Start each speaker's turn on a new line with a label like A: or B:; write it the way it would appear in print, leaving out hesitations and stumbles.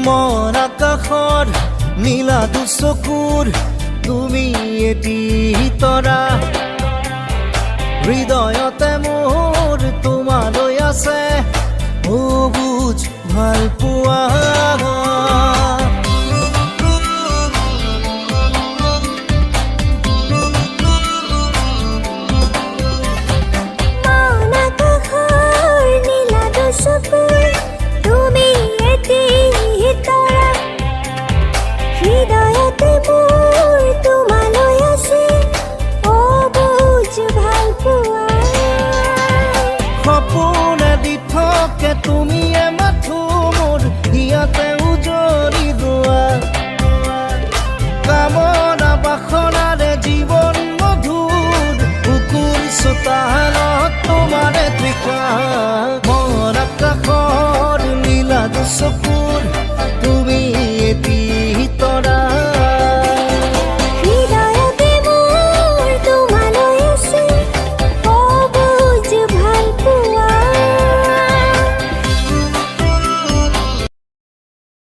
A: মন আকাশত নীলা দুচকুৰ তুমি এটি তৰা হৃদয়তে মোৰ তোমালৈ আছে অবুজ ভাল পোৱা সপোনে দি থাকে তুমি